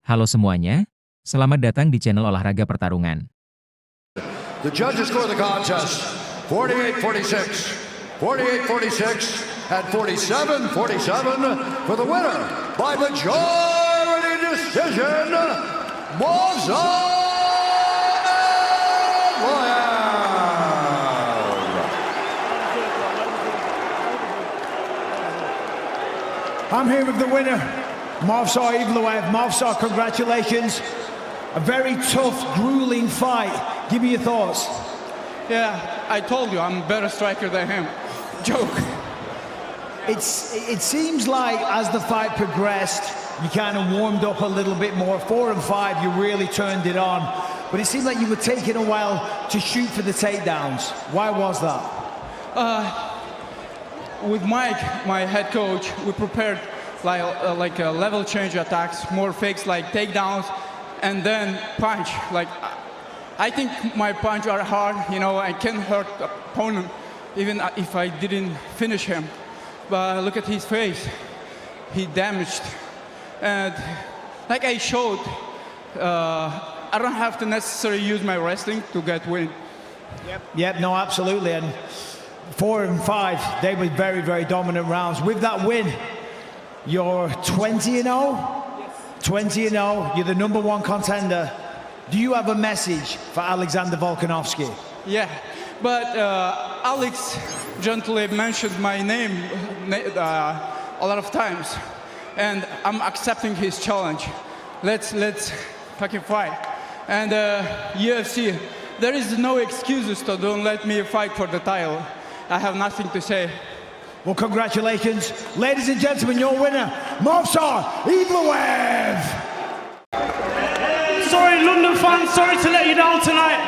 Halo semuanya, selamat datang di channel olahraga pertarungan. The judges score the contest 48-46, 48-46, and 47-47 for the winner by majority decision, Movsar. I'm here with the winner, Movsar Evloev. Movsar, congratulations. A very tough, grueling fight. Give me your thoughts. Yeah, I told you I'm a better striker than him. Joke. It seems like as the fight progressed, you kind of warmed up a little bit more. 4 and 5, you really turned it on. But it seemed like you were taking a while to shoot for the takedowns. Why was that? With Mike, my head coach, we prepared like a level change attacks, more fakes like takedowns, and then punch. Like I think my punch are hard, you know, I can hurt the opponent even if I didn't finish him. But look at his face, he damaged. And like I showed, I don't have to necessarily use my wrestling to get win. Yep, no, absolutely. And 4 and 5, they were very, very dominant rounds. With that win, you're 20-0? Yes. 20-0, you're the #1 contender. Do you have a message for Alexander Volkanovski? Yeah, but Alex gently mentioned my name a lot of times, and I'm accepting his challenge. Let's fucking fight. And UFC, there is no excuses to don't let me fight for the title. I have nothing to say. Well, congratulations. Ladies and gentlemen, your winner, Movsar Evloev. Sorry, London fans, sorry to let you down tonight.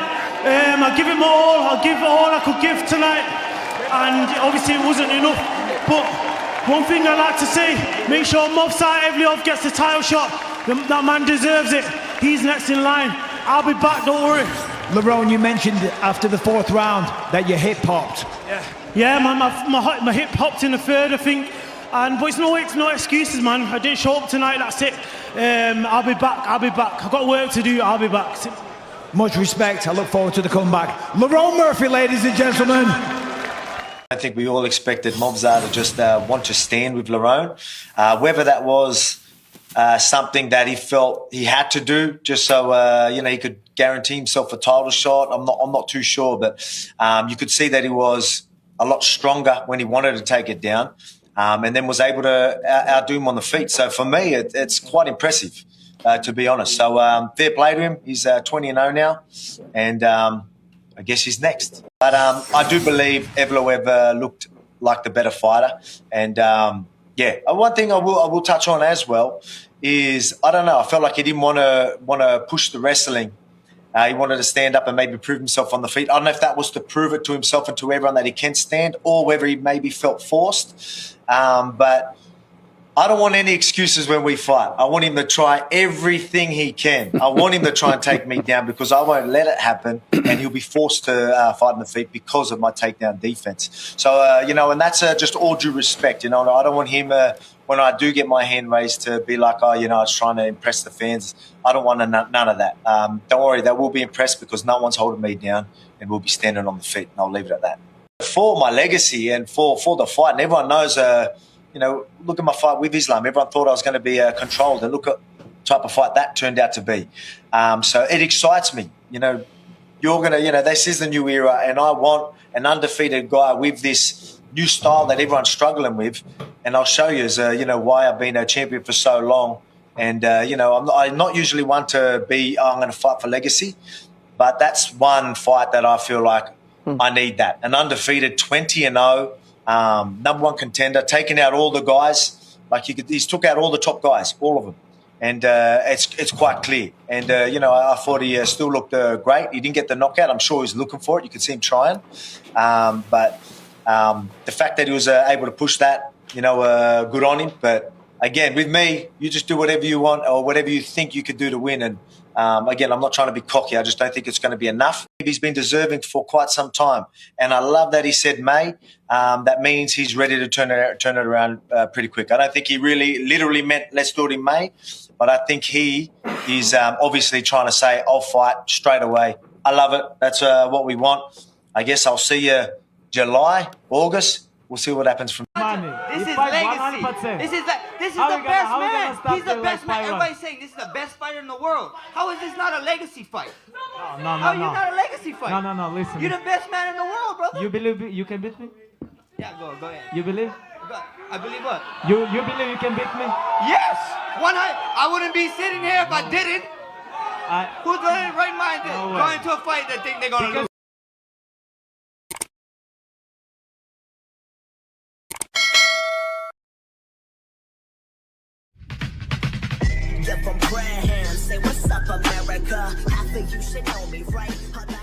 I'll give it my all. I'll give all I could give tonight. And obviously it wasn't enough. But one thing I'd like to say, make sure Movsar Evloev gets the title shot. That man deserves it. He's next in line. I'll be back, don't worry. Lerone, you mentioned after the 4th round that your hip popped. Yeah, man, my hip popped in the 3rd, I think. But it's no excuses, man. I didn't show up tonight, that's it. I'll be back. I've got work to do, I'll be back. Much respect, I look forward to the comeback. Lerone Murphy, ladies and gentlemen. I think we all expected Movsar to just want to stand with Lerone. Whether that was something that he felt he had to do just so he could guarantee himself a title shot, I'm not too sure, but you could see that he was a lot stronger when he wanted to take it down, and then was able to outdo him on the feet. So for me, it's quite impressive, to be honest. So fair play to him. He's 20-0 now, and I guess he's next. But I do believe Evloev looked like the better fighter. And one thing I will touch on as well is, I don't know, I felt like he didn't want to push the wrestling. He wanted to stand up and maybe prove himself on the feet. I don't know if that was to prove it to himself and to everyone that he can stand, or whether he maybe felt forced. But I don't want any excuses when we fight. I want him to try everything he can. I want him to try and take me down, because I won't let it happen, and he'll be forced to fight on the feet because of my takedown defense. So, and that's just all due respect. I don't want him, when I do get my hand raised, to be like, I was trying to impress the fans. I don't want none of that. Don't worry, they will be impressed, because no one's holding me down, and we'll be standing on the feet, and I'll leave it at that. For my legacy and for the fight, and everyone knows, look at my fight with Islam. Everyone thought I was going to be controlled, and look at the type of fight that turned out to be. So it excites me. You're going to, this is the new era, and I want an undefeated guy with this new style that everyone's struggling with. And I'll show you, why I've been a champion for so long. And, I'm not usually one to be, I'm going to fight for legacy. But that's one fight that I feel like I need that. An undefeated 20-0. #1 contender, taking out all the guys. He's took out all the top guys, all of them, and it's quite clear. And I thought he still looked great. He didn't get the knockout. I'm sure he's looking for it. You could see him trying, but the fact that he was able to push that, good on him. But again, with me, you just do whatever you want or whatever you think you could do to win. And again, I'm not trying to be cocky. I just don't think it's going to be enough. He's been deserving for quite some time. And I love that he said May. That means he's ready to turn it around pretty quick. I don't think he really literally meant let's do it in May. But I think he He's obviously trying to say, I'll fight straight away. I love it. That's what we want. I guess I'll see you July, August. We'll see what happens from This is legacy. This is the best man. He's the best man. Everybody's saying this is the best fighter in the world. How is this not a legacy fight? No. How are you not a legacy fight? No, listen. You're the best man in the world, brother. You believe you can beat me? Yeah, go ahead. You believe? I believe what? You believe you can beat me? Yes! I wouldn't be sitting here if I didn't. Who's in the right mind going to a fight that think they're going to lose? You're from Graham, say what's up America. Half of you should know me, right?